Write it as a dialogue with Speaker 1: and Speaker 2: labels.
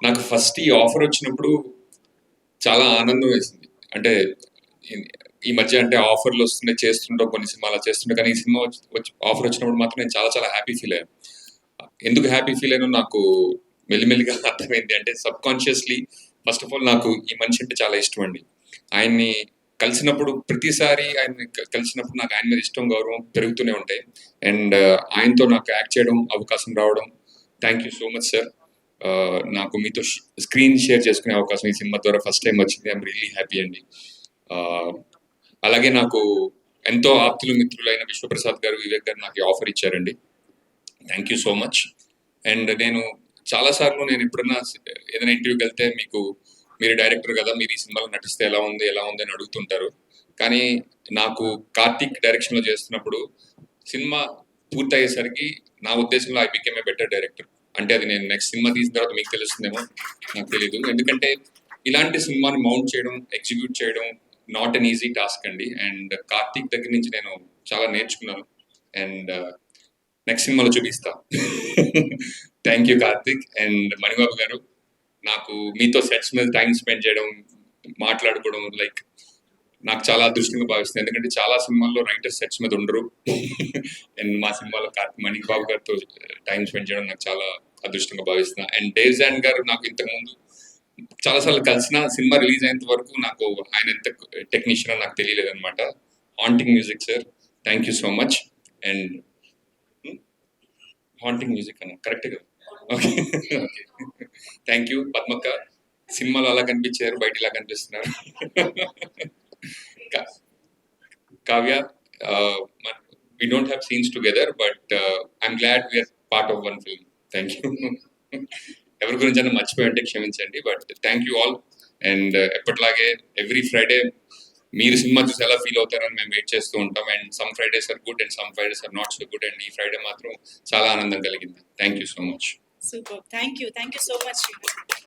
Speaker 1: నాకు ఫస్ట్ ఈ ఆఫర్ వచ్చినప్పుడు చాలా ఆనందం వేసింది. అంటే ఈ మధ్య అంటే ఆఫర్లు వస్తున్నాయి, చేస్తుంటాం కొన్ని సినిమాలు చేస్తుంటాం, కానీ ఈ సినిమా వచ్చి ఆఫర్ వచ్చినప్పుడు మాత్రం నేను చాలా చాలా హ్యాపీ ఫీల్ అయ్యాను. ఎందుకు హ్యాపీ ఫీల్ అయ్యానో నాకు మెల్లిమెల్లిగా అర్థమైంది. అంటే sub consciously first of all నాకు ఈ మనిషి అంటే చాలా ఇష్టం అండి. ఆయన్ని కలిసినప్పుడు ప్రతిసారి ఆయన్ని కలిసినప్పుడు నాకు ఆయన మీద ఇష్టం, గౌరవం పెరుగుతూనే ఉంటాయి. అండ్ ఆయనతో నాకు యాక్ట్ చేయడం అవకాశం రావడం, thank you so much sir. నాకు మీతో స్క్రీన్ షేర్ చేసుకునే అవకాశం ఈ సినిమా ద్వారా ఫస్ట్ టైం వచ్చింది. ఐఎమ్ రియల్లీ హ్యాపీ అండి. అలాగే నాకు ఎంతో ఆప్తులు మిత్రులైన విశ్వప్రసాద్ గారు, వివేక్ గారు నాకు ఆఫర్ ఇచ్చారండి. Thank you so much. And నేను చాలాసార్లు నేను ఎప్పుడన్నా ఏదైనా ఇంటర్వ్యూకి వెళ్తే మీరు డైరెక్టర్ కదా, మీరు ఈ సినిమాలో నటిస్తే ఎలా ఉంది అని అడుగుతుంటారు. కానీ నాకు కార్తీక్ డైరెక్షన్లో చేస్తున్నప్పుడు సినిమా పూర్తయ్యేసరికి నా ఉద్దేశంలో I became a better director. అంటే అది నేను నెక్స్ట్ సినిమా తీసిన తర్వాత మీకు తెలుస్తుందేమో, నాకు తెలియదు. ఎందుకంటే ఇలాంటి సినిమాని మౌంట్ చేయడం, ఎగ్జిక్యూట్ చేయడం నాట్ అన్ ఈజీ టాస్క్ అండి. అండ్ కార్తీక్ దగ్గర నుంచి నేను చాలా నేర్చుకున్నాను. అండ్ నెక్స్ట్ సినిమాలో చూపిస్తా. Thank you Karthik. And Manibabu గారు, నాకు మీతో సెట్స్ మీద టైం స్పెండ్ చేయడం, మాట్లాడుకోవడం లైక్ నాకు చాలా అదృష్టంగా భావిస్తుంది. ఎందుకంటే చాలా సినిమాల్లో రైటర్ సెట్స్ మీద ఉండరు. అండ్ మా సినిమాలో మణిబాబు గారితో టైం స్పెండ్ చేయడం నాకు చాలా అదృష్టంగా భావిస్తున్నా. అండ్ డేజాన్ గారు నాకు ఇంతకుముందు చాలాసార్లు కలిసిన, సినిమా రిలీజ్ అయ్యేంత వరకు నాకు ఆయన ఎంత టెక్నీషియన్ నాకు తెలియలేదు అనమాట. Haunting music sir, thank you so much. And haunting music అన్న కరెక్ట్ కదా? ఓకే, థ్యాంక్ యూ పద్మక్క. సినిమాలో అలా కనిపించారు, బయట ఇలా కనిపిస్తున్నారు. Kavya, we don't have scenes together, but I'm glad we are part of one film. Thank you. ఎవరి గురించి అన్న మర్చిపోయి ఉంటే క్షమించండి, but thank you all. And ఎప్పటిలాగే ఎవ్రీ ఫ్రైడే మీరు సినిమా చూసి ఎలా ఫీల్ అవుతారని మేము వెయిట్ చేస్తూ ఉంటాం. And some Fridays are good and some Fridays are not so good. And ఈ ఫ్రైడే మాత్రం చాలా ఆనందం కలిగింది. Thank you so much.
Speaker 2: Super. Thank you so much.